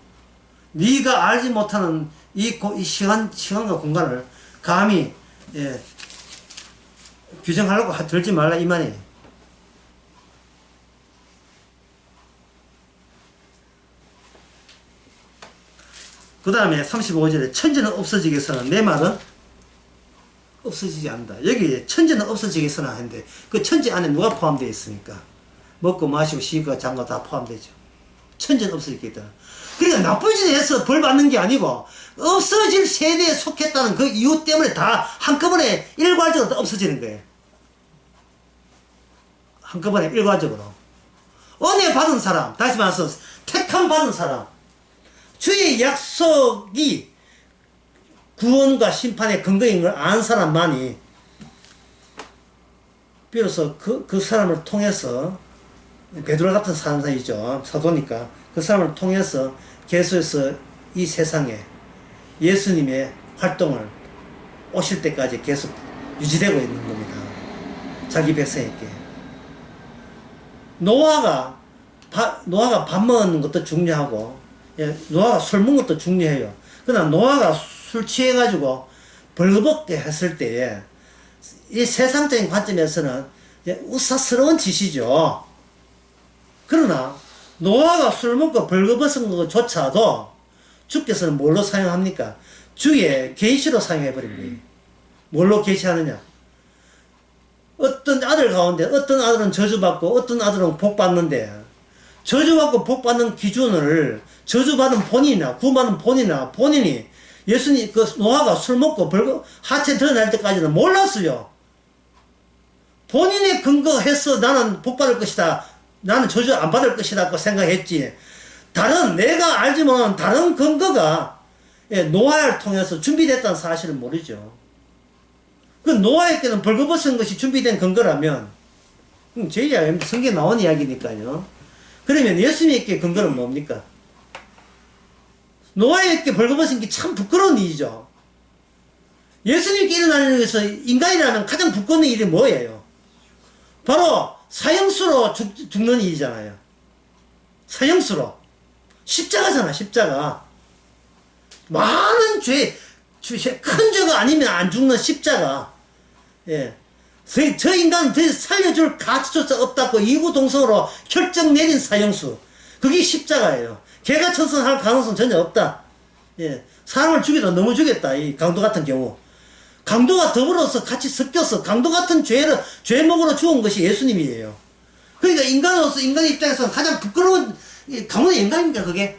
네가 알지 못하는 이 시간과 공간을 감히 규정하려고 들지 말라 이 말이에요. 그 다음에 35절에 천지는 없어지겠으나 내 말은 없어지지 않는다. 여기 천지는 없어지겠으나 하는데 그 천지 안에 누가 포함되어 있습니까? 먹고 마시고 쉬고 장고 다 포함되죠. 천지는 없어지겠다. 그러니까 나쁜 짓 해서 벌 받는 게 아니고 없어질 세대에 속했다는 그 이유 때문에 다 한꺼번에 일괄적으로 다 없어지는 거예요. 한꺼번에 일괄적으로. 은혜 받은 사람, 다시 말해서 택함 받은 사람, 주의 약속이 구원과 심판의 근거인 걸 아는 사람만이 비로소 그 사람을 통해서, 베드로 같은 사람이죠. 사도니까. 그 사람을 통해서 계속해서 이 세상에 예수님의 활동을 오실 때까지 계속 유지되고 있는 겁니다. 자기 백성에게. 노아가 밥 먹는 것도 중요하고, 노아가 술 먹는 것도 중요해요. 그러나 노아가 술 취해가지고 벌거벗게 했을 때에 이 세상적인 관점에서는 우사스러운 짓이죠. 그러나 노아가 술 먹고 벌거벗은 것조차도 주께서는 뭘로 사용합니까? 주의 계시로 사용해버린 거예요. 뭘로 계시하느냐? 어떤 아들 가운데 어떤 아들은 저주받고 어떤 아들은 복받는데, 저주받고 복받는 기준을 저주받은 본인이나 구받는 본인이나 본인이 예수님 노아가 술 먹고 하체 드러날 때까지는 몰랐어요. 본인의 근거해서 나는 복받을 것이다, 나는 저주 안 받을 것이다 생각했지, 내가 알지 못하는 다른 근거가 노아를 통해서 준비됐다는 사실을 모르죠. 그 노아에게는 벌거벗은 것이 준비된 근거라면, 저희야 성경에 나온 이야기니까요. 그러면 예수님께 근거는 뭡니까? 노아에게 벌거벗은 게 참 부끄러운 일이죠. 예수님께 일어나는 것에서 인간이라면 가장 부끄러운 일이 뭐예요? 바로 사형수로 죽는 일이잖아요. 사형수로. 십자가잖아, 십자가. 많은 큰 죄가 아니면 안 죽는 십자가. 예. 저 인간은 더 살려줄 가치조차 없다고 이구동성으로 결정 내린 사형수. 그게 십자가예요. 개가 천선할 가능성 전혀 없다. 예. 사람을 죽이다 너무 죽였다. 이 강도 같은 경우. 강도가 더불어서 같이 섞여서 강도 같은 죄목으로 죽은 것이 예수님이에요. 그러니까 인간으로서, 인간의 입장에서는 가장 부끄러운, 가문의 영광입니까, 그게?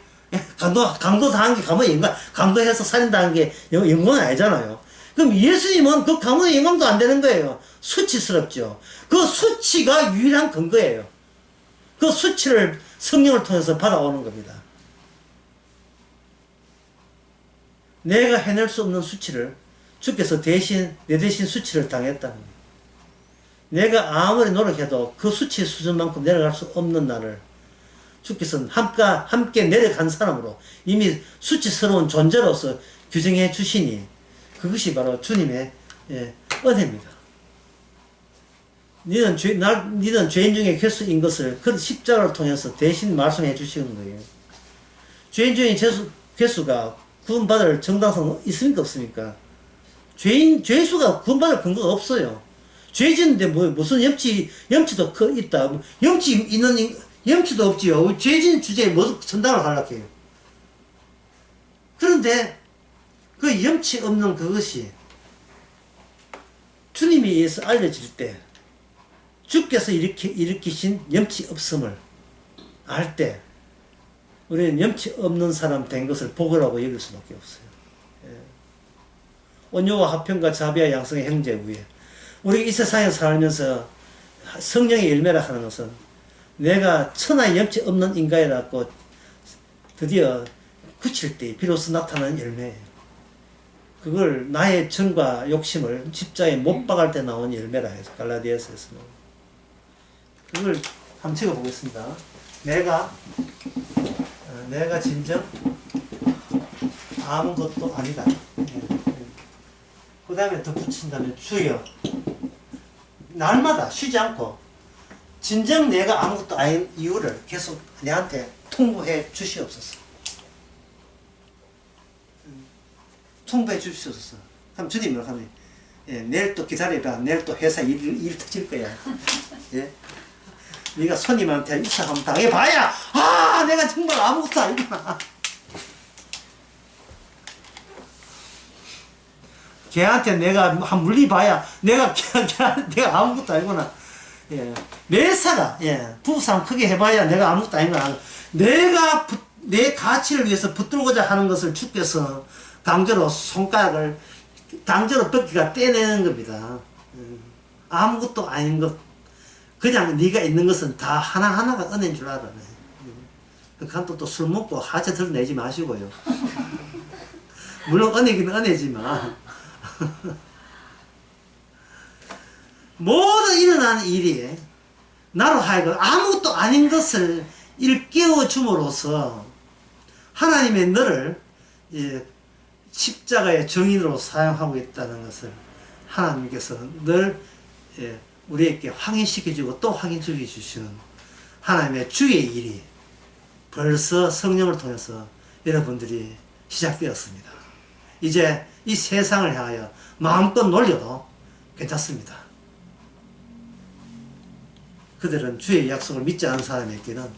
강도 당한 게 가문의 영광, 강도해서 살인당한 게 영광은 아니잖아요. 그럼 예수님은 그 가문의 영광도 안 되는 거예요. 수치스럽죠. 그 수치가 유일한 근거예요. 그 수치를 성령을 통해서 받아오는 겁니다. 내가 해낼 수 없는 수치를 주께서 내 대신 수치를 당했다는 거예요. 내가 아무리 노력해도 그 수치의 수준만큼 내려갈 수 없는 나를 주께서는 함께 내려간 사람으로 이미 수치스러운 존재로서 규정해 주시니, 그것이 바로 주님의 은혜입니다. 니는 죄인 중에 괴수인 것을 그 십자가를 통해서 대신 말씀해 주시는 거예요. 죄인 중에 괴수가 구원받을 정당성은 있습니까, 없습니까? 죄수가 구원받을 근거가 없어요. 죄 짓는데 무슨 염치도 있다. 염치도 없지요. 죄 짓는 주제에 뭐 전당을 하려고 해요. 그런데 그 염치 없는 그것이 주님에 의해서 알려질 때, 주께서 일으키신 염치 없음을 알 때, 우리는 염치 없는 사람 된 것을 복이라고 여길 수밖에 없어요. 온유와 화평과 자비와 양성의 형제 위에, 우리 이 세상에 살면서 성령의 열매라 하는 것은 내가 천하의 염치 없는 인간이라고 드디어 굳힐 때 비로소 나타나는 열매예요. 그걸 나의 정과 욕심을 십자에 못 박을 때 나온 열매라 해서 갈라디아서에서는. 그걸 한번 찍어보겠습니다. 내가 진정 아무것도 아니다. 그 다음에 덧붙인다면 주여, 날마다 쉬지 않고 진정 내가 아무것도 아닌 이유를 계속 내한테 통보해 주시옵소서. 통보해 주시옵소서. 그럼 주님을 하면, 내일 또 기다려봐. 내일 또 회사 일 터질 거야. 예? 네가 손님한테 이상 한번 당해봐야, 내가 정말 아무것도 아니구나. 걔한테 내가 한 물리봐야 내가 아무것도 아니구나. 예. 매사가, 부부싸움 크게 해봐야 내가 아무것도 아니구나. 내 가치를 위해서 붙들고자 하는 것을 주께서 강제로 벗기가 떼내는 겁니다. 아무것도 아닌 것. 그냥 네가 있는 것은 다 하나하나가 은혜인 줄 알아네. 그간 또 술 먹고 하체 드러내지 마시고요. 물론 은혜긴 은혜지만 모든 일어나는 일이 나로 하여금 아무것도 아닌 것을 일깨워 줌으로써 하나님의 너를 십자가의 정인으로 사용하고 있다는 것을 하나님께서 늘 우리에게 확인시켜주고 또 확인시켜 주시는 하나님의 주의 일이 벌써 성령을 통해서 여러분들이 시작되었습니다. 이제 이 세상을 향하여 마음껏 놀려도 괜찮습니다. 그들은 주의 약속을 믿지 않은 사람에게는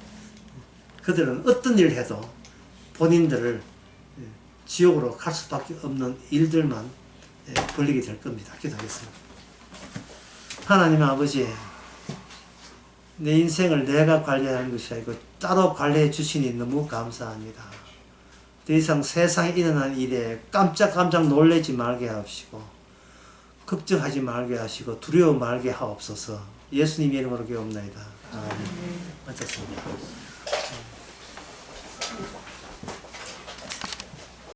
그들은 어떤 일을 해도 본인들을 지옥으로 갈 수밖에 없는 일들만 벌리게 될 겁니다. 기도하겠습니다. 하나님 아버지, 내 인생을 내가 관리하는 것이 아니고 따로 관리해 주시니 너무 감사합니다. 더 이상 세상에 일어난 일에 깜짝깜짝 놀라지 말게 하옵시고 걱정하지 말게 하시고 두려워 말게 하옵소서. 예수님 이름으로 기도합나이다. 아멘. 맞췄습니다.